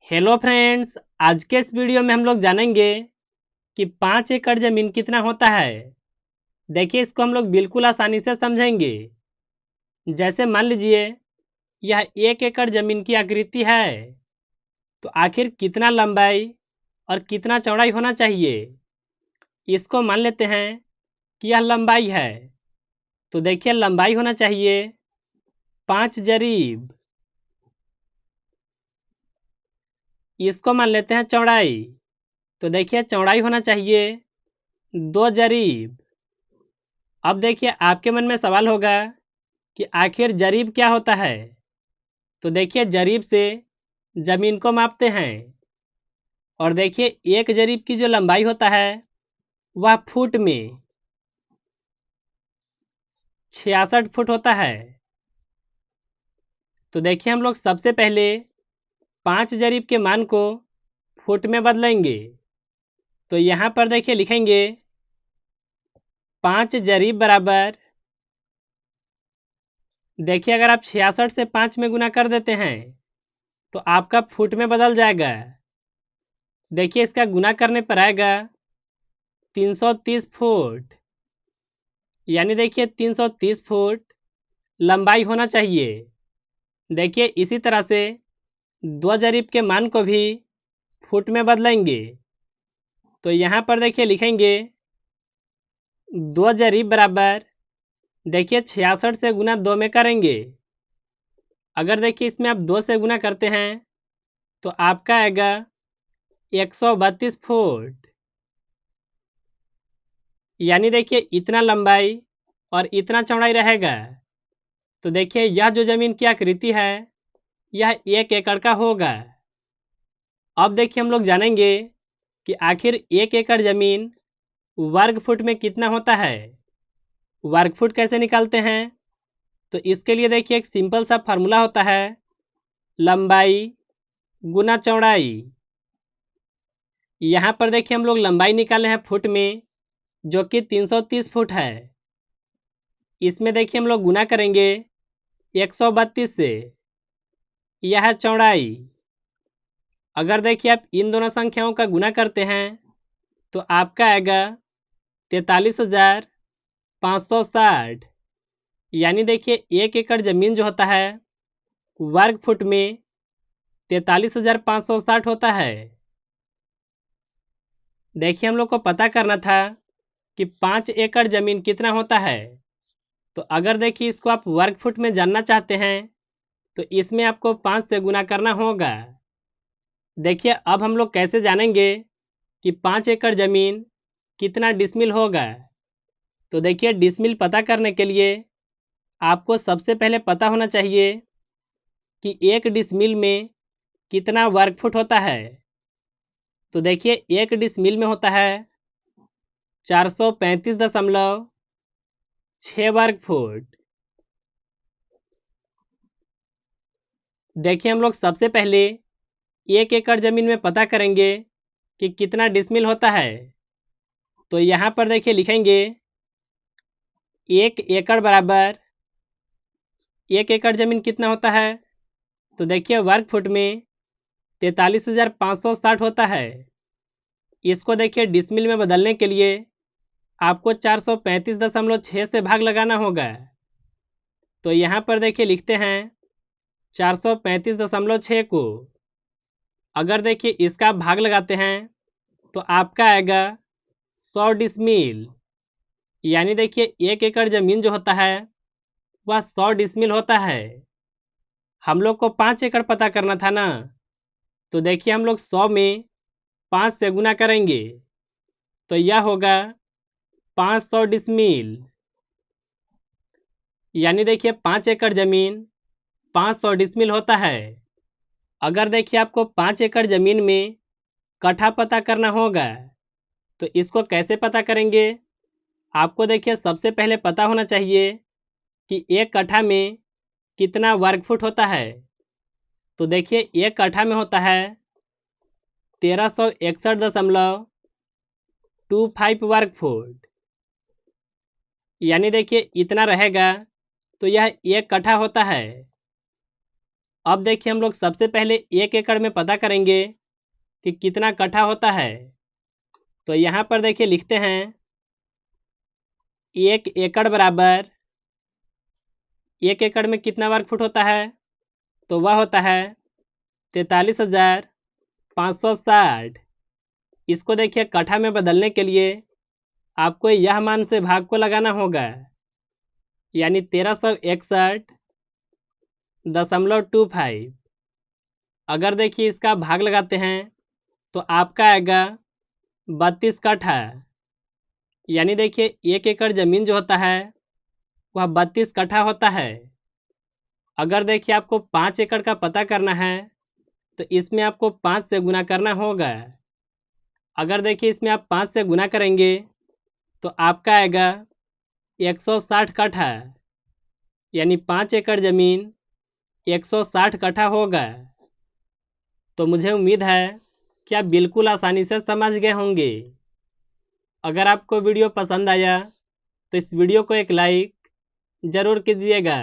Hello friends, आज के इस वीडियो में हम लोग जानेंगे कि 5 एकड़ ज़मीन कितना होता है। देखिए, इसको हम लोग बिल्कुल आसानी से समझेंगे। जैसे मान लीजिए यह 1 एकड़ ज़मीन की आकृति है, तो आखिर कितना लंबाई और कितना चौड़ाई होना चाहिए। इसको मान लेते हैं कि यह लंबाई है, तो देखिए लंबाई होना चाहिए 5 जरीब। इसको मान लेते हैं चौड़ाई, तो देखिए चौड़ाई होना चाहिए 2 जरीब। अब देखिए आपके मन में सवाल होगा कि आखिर जरीब क्या होता है। तो देखिए जरीब से जमीन को मापते हैं, और देखिए 1 जरीब की जो लंबाई होता है वह फुट में 66 फुट होता है। तो देखिए हम लोग सबसे पहले 5 जरीब के मान को फुट में बदलेंगे। तो यहाँ पर देखिए लिखेंगे 5 जरीब बराबर, देखिए अगर आप 66 से 5 में गुना कर देते हैं तो आपका फुट में बदल जाएगा। देखिए इसका गुना करने पर आएगा 330 फुट, यानी देखिए 330 फुट लंबाई होना चाहिए। देखिए इसी तरह से 2 जरीब के मान को भी फुट में बदलेंगे। तो यहाँ पर देखिए लिखेंगे 2 जरीब बराबर, देखिए 66 से गुना 2 में करेंगे। अगर देखिए इसमें आप 2 से गुना करते हैं तो आपका आएगा 132 फुट, यानी देखिए इतना लंबाई और इतना चौड़ाई रहेगा। तो देखिए यह जो जमीन की आकृति है यह 1 एकड़ का होगा। अब देखिए हम लोग जानेंगे कि आखिर 1 एकड़ जमीन वर्ग फुट में कितना होता है। वर्ग फुट कैसे निकालते हैं, तो इसके लिए देखिए एक सिंपल सा फार्मूला होता है, लंबाई गुना चौड़ाई। यहाँ पर देखिए हम लोग लंबाई निकाले हैं फुट में, जो कि 330 फुट है। इसमें देखिए हम लोग गुना करेंगे 132 से, यह है चौड़ाई। अगर देखिए आप इन दोनों संख्याओं का गुना करते हैं तो आपका आएगा 43,560, यानी देखिए 1 एकड़ जमीन जो होता है वर्ग फुट में 43,560 होता है। देखिए हम लोग को पता करना था कि 5 एकड़ जमीन कितना होता है। तो अगर देखिए इसको आप वर्ग फुट में जानना चाहते हैं तो इसमें आपको 5 से गुना करना होगा। देखिए अब हम लोग कैसे जानेंगे कि 5 एकड़ जमीन कितना डिसमिल होगा। तो देखिए डिसमिल पता करने के लिए आपको सबसे पहले पता होना चाहिए कि 1 डिसमिल में कितना वर्ग फुट होता है। तो देखिए 1 डिसमिल में होता है 435.6 वर्ग फुट। देखिए हम लोग सबसे पहले 1 एकड़ जमीन में पता करेंगे कि कितना डिसमिल होता है। तो यहाँ पर देखिए लिखेंगे 1 एकड़ बराबर, 1 एकड़ जमीन कितना होता है, तो देखिए वर्ग फुट में 43,560 होता है। इसको देखिए डिसमिल में बदलने के लिए आपको 435.6 से भाग लगाना होगा। तो यहाँ पर देखिए लिखते हैं 435.6 को। अगर देखिए इसका भाग लगाते हैं तो आपका आएगा 100 डिसमिल, यानी देखिए 1 एकड़ जमीन जो होता है वह 100 डिसमिल होता है। हम लोग को 5 एकड़ पता करना था ना, तो देखिए हम लोग 100 में 5 से गुना करेंगे, तो यह होगा 500 डिसमिल, यानी देखिए 5 एकड़ जमीन 500 डिसमिल होता है। अगर देखिए आपको 5 एकड़ जमीन में कट्ठा पता करना होगा, तो इसको कैसे पता करेंगे। आपको देखिए सबसे पहले पता होना चाहिए कि 1 कट्ठा में कितना वर्ग फुट होता है। तो देखिए 1 कट्ठा में होता है 1361.25 वर्ग फुट, यानी देखिए इतना रहेगा, तो यह 1 कट्ठा होता है। अब देखिए हम लोग सबसे पहले 1 एकड़ में पता करेंगे कि कितना कट्ठा होता है। तो यहाँ पर देखिए लिखते हैं 1 एकड़ बराबर 1 एकड़ में कितना वर्ग फुट होता है, तो वह होता है 43,560। इसको देखिए कट्ठा में बदलने के लिए आपको यह मान से भाग को लगाना होगा, यानी 1361.25। अगर देखिए इसका भाग लगाते हैं तो आपका आएगा 32 कट्ठा। यानी देखिए 1 एकड़ जमीन जो होता है वह 32 कट्ठा होता है। अगर देखिए आपको 5 एकड़ का पता करना है तो इसमें आपको 5 से गुना करना होगा। अगर देखिए इसमें आप 5 से गुना करेंगे तो आपका आएगा 160 कट्ठा। यानी 5 एकड़ जमीन 160 कट्ठा होगा। तो मुझे उम्मीद है कि आप बिल्कुल आसानी से समझ गए होंगे। अगर आपको वीडियो पसंद आया तो इस वीडियो को एक लाइक ज़रूर कीजिएगा।